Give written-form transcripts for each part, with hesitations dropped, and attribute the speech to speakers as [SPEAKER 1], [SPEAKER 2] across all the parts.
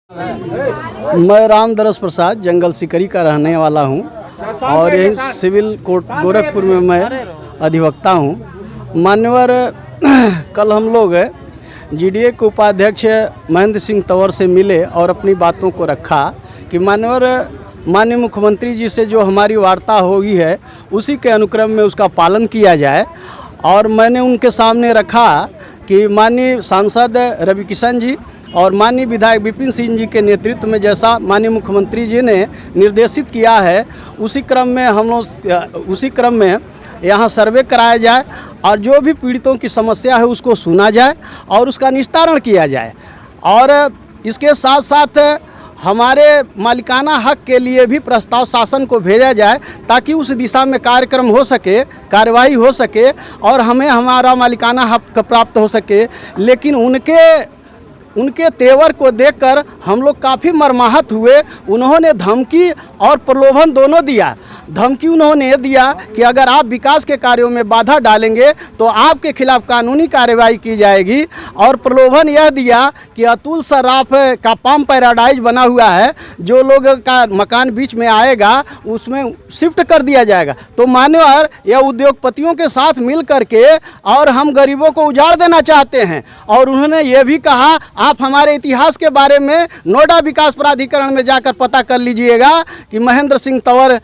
[SPEAKER 1] मैं रामदरस प्रसाद जंगल सिकरी का रहने वाला हूं और यही सिविल कोर्ट गोरखपुर में मैं अधिवक्ता हूं। मान्यवर कल हम लोग जीडीए के उपाध्यक्ष महेंद्र सिंह तंवर से मिले और अपनी बातों को रखा कि माननीय मुख्यमंत्री जी से जो हमारी वार्ता हुई है उसी के अनुक्रम में उसका पालन किया जाए। और मैंने उनके सामने रखा कि माननीय सांसद रवि किशन जी और माननीय विधायक विपिन सिंह जी के नेतृत्व में जैसा माननीय मुख्यमंत्री जी ने निर्देशित किया है उसी क्रम में यहाँ सर्वे कराया जाए और जो भी पीड़ितों की समस्या है उसको सुना जाए और उसका निस्तारण किया जाए। और इसके साथ साथ हमारे मालिकाना हक के लिए भी प्रस्ताव शासन को भेजा जाए ताकि उस दिशा में कार्यक्रम हो सके, कार्रवाई हो सके और हमें हमारा मालिकाना हक प्राप्त हो सके। लेकिन उनके तेवर को देखकर हम लोग काफ़ी मर्माहत हुए। उन्होंने धमकी और प्रलोभन दोनों दिया। धमकी उन्होंने दिया कि अगर आप विकास के कार्यों में बाधा डालेंगे तो आपके खिलाफ कानूनी कार्रवाई की जाएगी। और प्रलोभन यह दिया कि अतुल सराफ का पाम पैराडाइज बना हुआ है, जो लोग का मकान बीच में आएगा उसमें शिफ्ट कर दिया जाएगा। तो मान्यवर यह उद्योगपतियों के साथ मिल करके और हम गरीबों को उजाड़ देना चाहते हैं। और उन्होंने ये भी कहा आप हमारे इतिहास के बारे में नोएडा विकास प्राधिकरण में जाकर पता कर लीजिएगा कि महेंद्र सिंह तंवर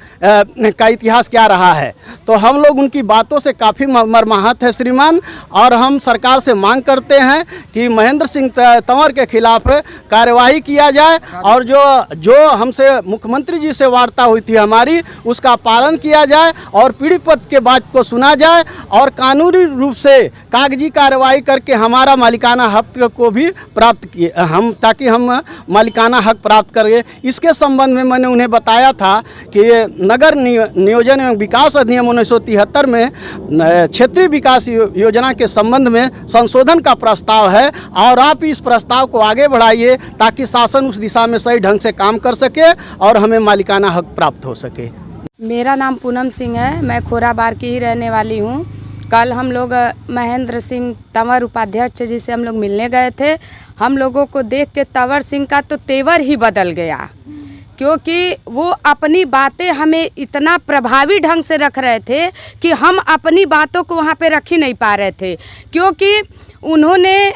[SPEAKER 1] का इतिहास क्या रहा है। तो हम लोग उनकी बातों से काफ़ी मर्माहत है श्रीमान, और हम सरकार से मांग करते हैं कि महेंद्र सिंह तंवर के खिलाफ कार्यवाही किया जाए और जो हमसे मुख्यमंत्री जी से वार्ता हुई थी हमारी उसका पालन किया जाए और पीड़ित के बात को सुना जाए और कानूनी रूप से कागजी कार्रवाई करके हमारा मालिकाना हक को भी प्राप्त किए ताकि हम मालिकाना हक प्राप्त करें। इसके संबंध में मैंने उन्हें बताया था कि नगर नियोजन एवं विकास अधिनियम 1973 में क्षेत्रीय विकास योजना के संबंध में संशोधन का प्रस्ताव है और आप इस प्रस्ताव को आगे बढ़ाइए ताकि शासन उस दिशा में सही ढंग से काम कर सके और हमें मालिकाना हक प्राप्त हो सके।
[SPEAKER 2] मेरा नाम पूनम सिंह है, मैं खोराबार की ही रहने वाली हूँ। कल हम लोग महेंद्र सिंह तंवर उपाध्यक्ष जी से हम लोग मिलने गए थे। हम लोगों को देख के तंवर सिंह का तो तेवर ही बदल गया, क्योंकि वो अपनी बातें हमें इतना प्रभावी ढंग से रख रहे थे कि हम अपनी बातों को वहाँ पे रख ही नहीं पा रहे थे। क्योंकि उन्होंने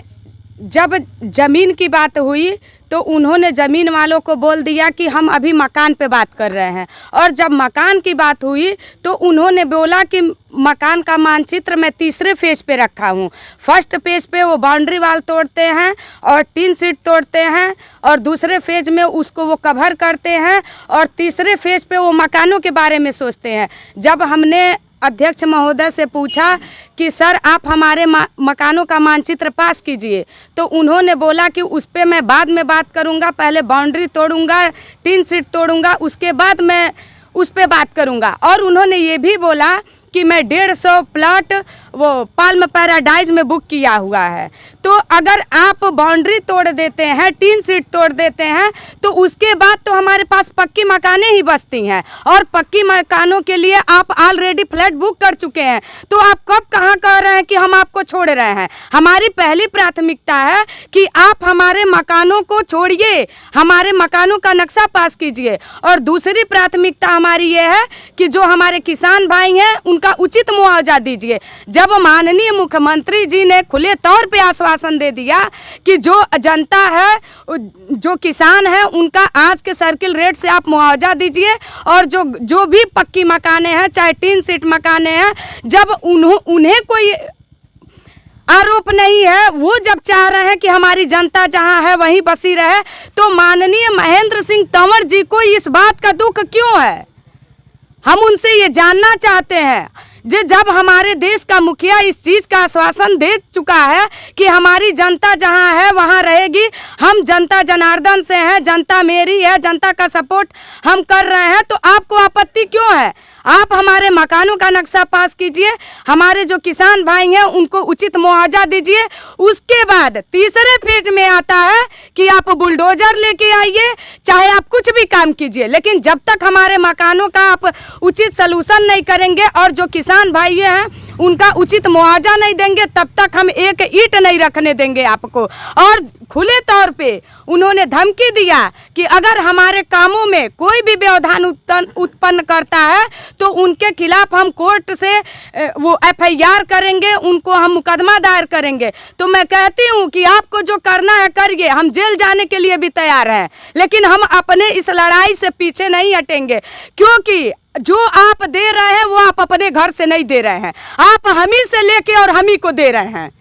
[SPEAKER 2] जब ज़मीन की बात हुई तो उन्होंने ज़मीन वालों को बोल दिया कि हम अभी मकान पे बात कर रहे हैं, और जब मकान की बात हुई तो उन्होंने बोला कि मकान का मानचित्र मैं तीसरे फेज पे रखा हूँ। फर्स्ट पेज पे वो बाउंड्री वाल तोड़ते हैं और टीन शीट तोड़ते हैं और दूसरे फेज में उसको वो कवर करते हैं और तीसरे फेज पे वो मकानों के बारे में सोचते हैं। जब हमने अध्यक्ष महोदय से पूछा कि सर आप हमारे मकानों का मानचित्र पास कीजिए, तो उन्होंने बोला कि उस पर मैं बाद में बात करूंगा, पहले बाउंड्री तोड़ूंगा, टीन शीट तोड़ूंगा, उसके बाद मैं उस पर बात करूंगा। और उन्होंने ये भी बोला कि मैं 150 प्लॉट वो पाल्म पैराडाइज में बुक किया हुआ है। तो अगर आप बाउंड्री तोड़ देते हैं, टीन शीट तोड़ देते हैं, तो उसके बाद तो हमारे पास पक्की मकानें ही बचती हैं और पक्की मकानों के लिए आप ऑलरेडी फ्लैट बुक कर चुके हैं। तो आप कब कहाँ कह रहे हैं कि हम आपको छोड़ रहे हैं? हमारी पहली प्राथमिकता है कि आप हमारे मकानों को छोड़िए, हमारे मकानों का नक्शा पास कीजिए। और दूसरी प्राथमिकता हमारी ये है कि जो हमारे किसान भाई हैं उनका उचित मुआवजा दीजिए। जब माननीय मुख्यमंत्री जी ने खुले तौर पे आश्वासन दे दिया कि जो जनता है, जो किसान है, उनका आज के सर्किल रेट से आप मुआवजा दीजिए, और जो भी पक्की मकाने हैं चाहे टीन शीट मकाने हैं, जब उन्हें कोई आरोप नहीं है, वो जब चाह रहे हैं कि हमारी जनता जहां है वहीं बसी रहे, तो माननीय महेंद्र सिंह तंवर जी को इस बात का दुख क्यों है? हम उनसे ये जानना चाहते हैं। जब हमारे देश का मुखिया इस चीज़ का आश्वासन दे चुका है कि हमारी जनता जहां है वहां रहेगी, हम जनता जनार्दन से हैं, जनता मेरी है, जनता का सपोर्ट हम कर रहे हैं, तो आपको आपत्ति क्यों है? आप हमारे मकानों का नक्शा पास कीजिए, हमारे जो किसान भाई हैं उनको उचित मुआवजा दीजिए। उसके बाद तीसरे फेज में आता है कि आप बुलडोजर लेके आइए, चाहे आप कुछ भी काम कीजिए, लेकिन जब तक हमारे मकानों का आप उचित सलूशन नहीं करेंगे और जो किसान भाई हैं उनका उचित मुआवजा नहीं देंगे तब तक हम एक ईंट नहीं रखने देंगे आपको। और खुले तौर पे उन्होंने धमकी दिया कि अगर हमारे कामों में कोई भी व्यवधान उत्पन्न करता है तो उनके खिलाफ हम कोर्ट से वो FIR करेंगे, उनको हम मुकदमा दायर करेंगे। तो मैं कहती हूँ कि आपको जो करना है करिए, हम जेल जाने के लिए भी तैयार हैं, लेकिन हम अपने इस लड़ाई से पीछे नहीं हटेंगे, क्योंकि जो आप दे रहे हैं वो आप अपने घर से नहीं दे रहे हैं, आप हम ही से लेके और हम ही को दे रहे हैं।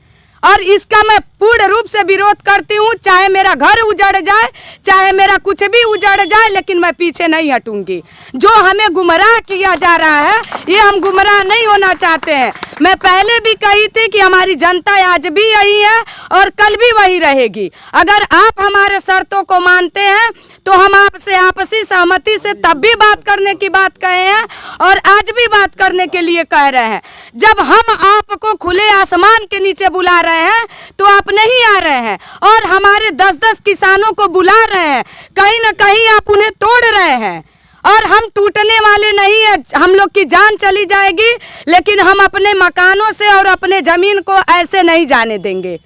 [SPEAKER 2] और इसका मैं पूर्ण रूप से विरोध करती हूँ, चाहे मेरा घर उजड़ जाए, चाहे मेरा कुछ भी उजड़ जाए, लेकिन मैं पीछे नहीं हटूंगी। जो हमें गुमराह किया जा रहा है ये हम गुमराह नहीं होना चाहते हैं। मैं पहले भी कही थी कि हमारी जनता आज भी यही है और कल भी वही रहेगी। अगर आप हमारे शर्तों को मानते हैं तो हम आपसे आपसी सहमति से तब भी बात करने की बात कहे हैं और आज भी बात करने के लिए कह रहे हैं। जब हम आपको खुले आसमान के नीचे बुला रहे हैं तो आप नहीं आ रहे हैं, और हमारे 10-10 किसानों को बुला रहे हैं, कहीं ना कहीं आप उन्हें तोड़ रहे हैं। और हम टूटने वाले नहीं है, हम लोग की जान चली जाएगी, लेकिन हम अपने मकानों से और अपने जमीन को ऐसे नहीं जाने देंगे।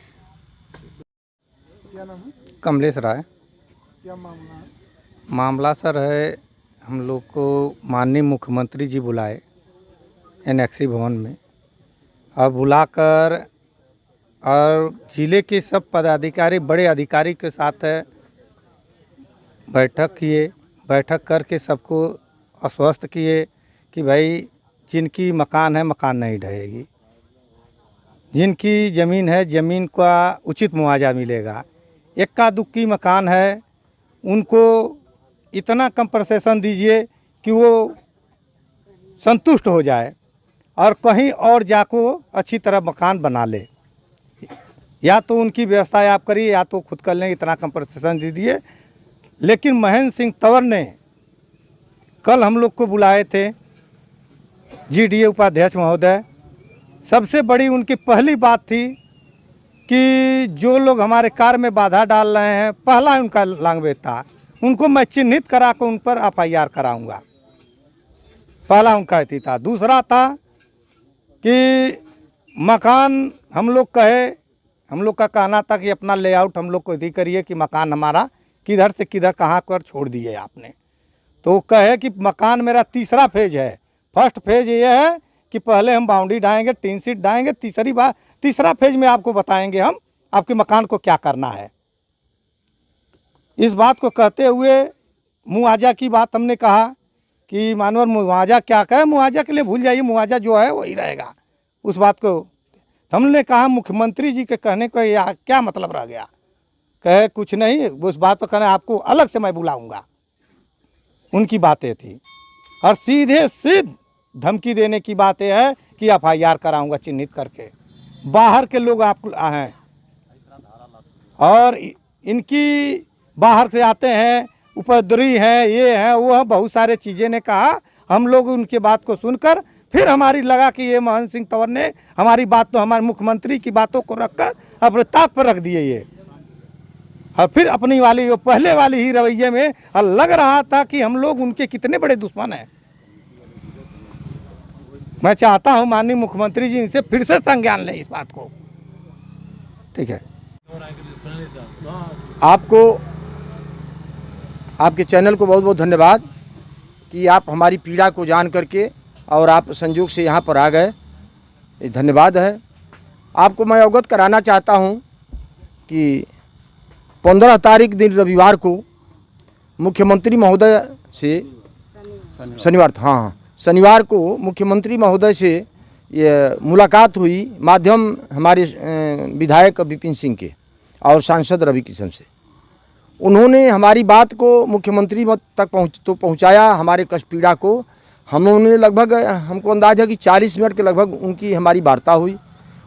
[SPEAKER 3] कमलेश राय।
[SPEAKER 1] क्या मामला है?
[SPEAKER 3] मामला सर है, हम लोग को माननीय मुख्यमंत्री जी बुलाए NXC भवन में, और बुलाकर और जिले के सब पदाधिकारी बड़े अधिकारी के साथ बैठक किए। बैठक करके सबको आश्वस्त किए कि भाई जिनकी मकान है मकान नहीं ढहेगी, जिनकी ज़मीन है ज़मीन का उचित मुआवजा मिलेगा। इक्का दुक्की मकान है उनको इतना कंपनसेशन दीजिए कि वो संतुष्ट हो जाए और कहीं और जाको अच्छी तरह मकान बना ले। या तो उनकी व्यवस्था आप करिए या तो खुद कर लें, इतना कंपनसेशन दीजिए। लेकिन महेंद्र सिंह तंवर ने कल हम लोग को बुलाए थे, GDA उपाध्यक्ष महोदय। सबसे बड़ी उनकी पहली बात थी कि जो लोग हमारे कार्य में बाधा डाल रहे हैं, पहला उनका लैंग्वेज था, उनको मैं चिन्हित करा कर उन पर FIR कराऊंगा। पहला उनका ही था। दूसरा था कि मकान हम लोग कहे, हम लोग का कहना था कि अपना लेआउट हम लोग को यदि करिए कि मकान हमारा किधर से किधर कहाँ पर छोड़ दिए आपने। तो कहे कि मकान मेरा तीसरा फेज है। फर्स्ट फेज ये है कि पहले हम बाउंड्री डालेंगे, टीन शीट डालेंगे, तीसरा फेज में आपको बताएंगे हम आपके मकान को क्या करना है। इस बात को कहते हुए मुआवजा की बात हमने कहा कि मानवर मुआवजा क्या कहे, मुआवजा के लिए भूल जाइए, मुआवजा जो है वही रहेगा। उस बात को हमने कहा मुख्यमंत्री जी के कहने को या क्या मतलब रह गया। कहे कुछ नहीं, उस बात पर कहना आपको अलग से मैं बुलाऊंगा। उनकी बातें थी। और सीधे धमकी देने की बात यह है कि FIR कराऊंगा चिन्हित करके। बाहर के लोग आप हैं और इनकी बाहर से आते हैं, उपद्रवी हैं, ये हैं वो हैं, बहुत सारे चीज़ें ने कहा। हम लोग उनके बात को सुनकर फिर हमारी लगा कि ये महेंद्र सिंह तंवर ने हमारी बात तो हमारे मुख्यमंत्री की बातों को रखकर अपने ताक पर रख दिए ये, और फिर अपनी वाली वो पहले वाली ही रवैये में लग रहा था कि हम लोग उनके कितने बड़े दुश्मन हैं। मैं चाहता हूं माननीय मुख्यमंत्री जी इनसे फिर से संज्ञान लें इस बात को। ठीक है।
[SPEAKER 4] आपको आपके चैनल को बहुत बहुत धन्यवाद कि आप हमारी पीड़ा को जान करके और आप संयोग से यहाँ पर आ गए, ये धन्यवाद है। आपको मैं अवगत कराना चाहता हूँ कि 15 तारीख दिन रविवार को मुख्यमंत्री महोदय से शनिवार को मुख्यमंत्री महोदय से ये मुलाकात हुई, माध्यम हमारे विधायक विपिन सिंह के और सांसद रवि किशन से। उन्होंने हमारी बात को मुख्यमंत्री तक पहुंचाया, हमारे कष्ट पीड़ा को। हमने लगभग, हमको अंदाज़ है कि 40 मिनट के लगभग उनकी हमारी वार्ता हुई।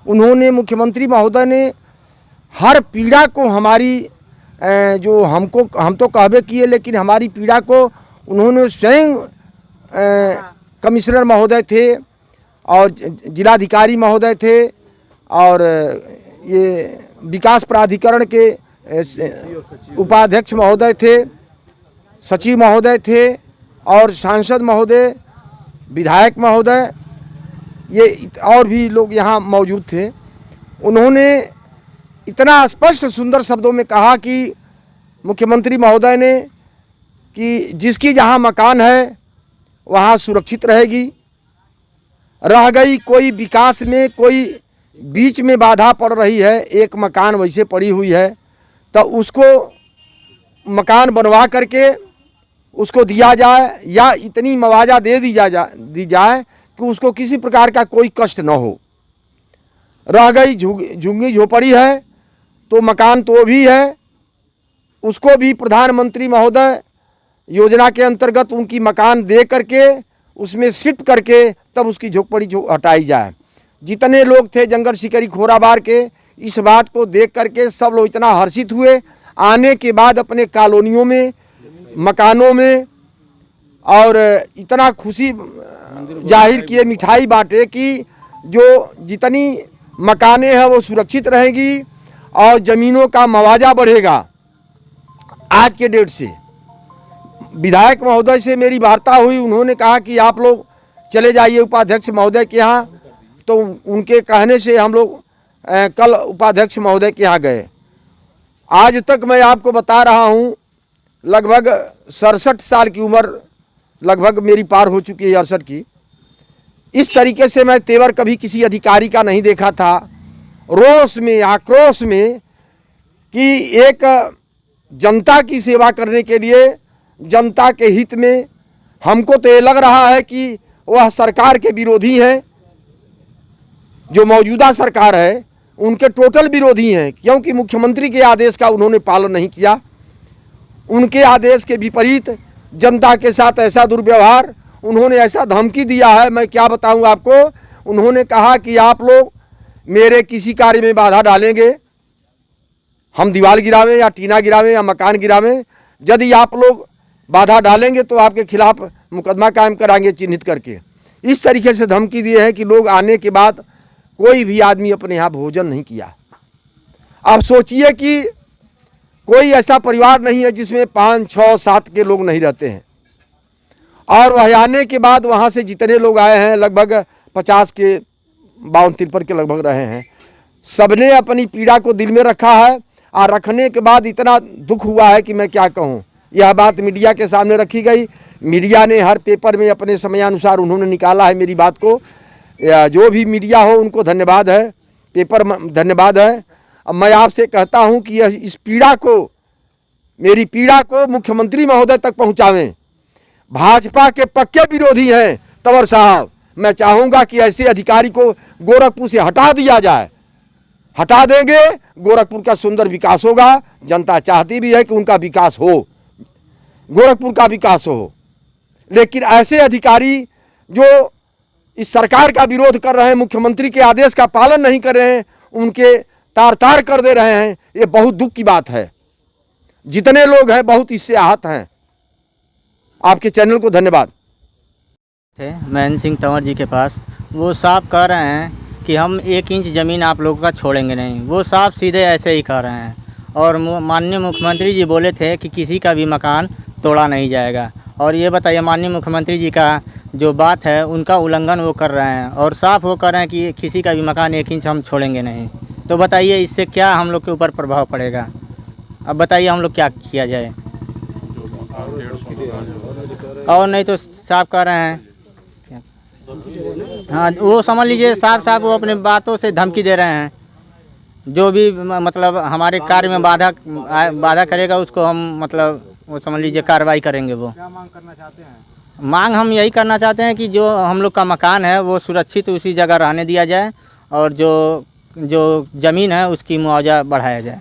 [SPEAKER 4] उन्होंने, मुख्यमंत्री महोदय ने हर पीड़ा को हमारी जो हम तो कहबे किए, लेकिन हमारी पीड़ा को उन्होंने स्वयं कमिश्नर महोदय थे और जिलाधिकारी महोदय थे और ये विकास प्राधिकरण के उपाध्यक्ष महोदय थे, सचिव महोदय थे और सांसद महोदय, विधायक महोदय, और भी लोग यहाँ मौजूद थे, उन्होंने इतना स्पष्ट सुंदर शब्दों में कहा कि मुख्यमंत्री महोदय ने कि जिसकी जहाँ मकान है वहाँ सुरक्षित रहेगी, रह गई कोई विकास में कोई बीच में बाधा पड़ रही है, एक मकान वैसे पड़ी हुई है, तो उसको मकान बनवा करके उसको दिया जाए या इतनी मुआवजा दे दी जाए कि उसको किसी प्रकार का कोई कष्ट न हो। रह गई झुग्गी झोपड़ी है तो मकान तो भी है, उसको भी प्रधानमंत्री महोदय योजना के अंतर्गत उनकी मकान दे करके उसमें शिफ्ट करके तब उसकी झोपड़ी हटाई जाए। जितने लोग थे जंगल शिकारी खोराबार के, इस बात को देख करके सब लोग इतना हर्षित हुए। आने के बाद अपने कॉलोनियों में, मकानों में और इतना खुशी जाहिर किए, मिठाई बांटे कि जो जितनी मकानें हैं वो सुरक्षित रहेगी और ज़मीनों का मुआवजा बढ़ेगा। आज के डेट से विधायक महोदय से मेरी वार्ता हुई, उन्होंने कहा कि आप लोग चले जाइए उपाध्यक्ष महोदय के यहाँ, तो उनके कहने से हम लोग कल उपाध्यक्ष महोदय के यहाँ गए। आज तक मैं आपको बता रहा हूँ लगभग 67 साल की उम्र लगभग मेरी पार हो चुकी है, 68 की। इस तरीके से मैं तेवर कभी किसी अधिकारी का नहीं देखा था, रोष में, आक्रोश में, कि एक जनता की सेवा करने के लिए, जनता के हित में। हमको तो ये लग रहा है कि वह सरकार के विरोधी हैं, जो मौजूदा सरकार है उनके टोटल विरोधी हैं, क्योंकि मुख्यमंत्री के आदेश का उन्होंने पालन नहीं किया। उनके आदेश के विपरीत जनता के साथ ऐसा दुर्व्यवहार, उन्होंने ऐसा धमकी दिया है, मैं क्या बताऊं आपको। उन्होंने कहा कि आप लोग मेरे किसी कार्य में बाधा डालेंगे, हम दीवार गिरावें या टीना गिरावें या मकान गिरावें, यदि आप लोग बाधा डालेंगे तो आपके खिलाफ मुकदमा कायम कराएंगे चिन्हित करके। इस तरीके से धमकी दिए हैं कि लोग आने के बाद कोई भी आदमी अपने यहाँ भोजन नहीं किया। आप सोचिए कि कोई ऐसा परिवार नहीं है जिसमें 5, 6, 7 के लोग नहीं रहते हैं। और वह आने के बाद वहाँ से जितने लोग आए हैं लगभग 50 के 52-53 के लगभग रहे हैं, सबने अपनी पीड़ा को दिल में रखा है। और रखने के बाद इतना दुख हुआ है कि मैं क्या कहूँ। यह बात मीडिया के सामने रखी गई, मीडिया ने हर पेपर में अपने समयानुसार उन्होंने निकाला है मेरी बात को। जो भी मीडिया हो उनको धन्यवाद है, पेपर धन्यवाद है। अब मैं आपसे कहता हूं कि इस पीड़ा को, मेरी पीड़ा को मुख्यमंत्री महोदय तक पहुंचावें। भाजपा के पक्के विरोधी हैं तंवर साहब, मैं चाहूँगा कि ऐसे अधिकारी को गोरखपुर से हटा दिया जाए। हटा देंगे, गोरखपुर का सुंदर विकास होगा। जनता चाहती भी है कि उनका विकास हो, गोरखपुर का विकास हो। लेकिन ऐसे अधिकारी जो इस सरकार का विरोध कर रहे हैं, मुख्यमंत्री के आदेश का पालन नहीं कर रहे हैं, उनके तार कर दे रहे हैं, ये बहुत दुख की बात है। जितने लोग हैं बहुत इससे आहत हैं। आपके चैनल को धन्यवाद।
[SPEAKER 5] थे महेंद्र सिंह तंवर जी के पास, वो साफ कह रहे हैं कि हम 1 इंच ज़मीन आप लोगों का छोड़ेंगे नहीं। वो साफ सीधे ऐसे ही कह रहे हैं। और माननीय मुख्यमंत्री जी बोले थे कि किसी का भी मकान तोड़ा नहीं जाएगा। और ये बताइए, माननीय मुख्यमंत्री जी का जो बात है उनका उल्लंघन वो कर रहे हैं और साफ वो कर रहे हैं कि किसी का भी मकान 1 इंच हम छोड़ेंगे नहीं। तो बताइए इससे क्या हम लोग के ऊपर प्रभाव पड़ेगा? अब बताइए हम लोग क्या किया जाए। और नहीं तो साफ कह रहे हैं, हाँ वो समझ लीजिए साफ वो अपने बातों से धमकी दे रहे हैं। जो भी मतलब हमारे कार्य में बाधा करेगा उसको हम मतलब वो समझ लीजिए कार्रवाई करेंगे। वो क्या मांग करना चाहते हैं? मांग हम यही करना चाहते हैं कि जो हम लोग का मकान है वो सुरक्षित उसी जगह रहने दिया जाए और जो ज़मीन है उसकी मुआवजा बढ़ाया जाए।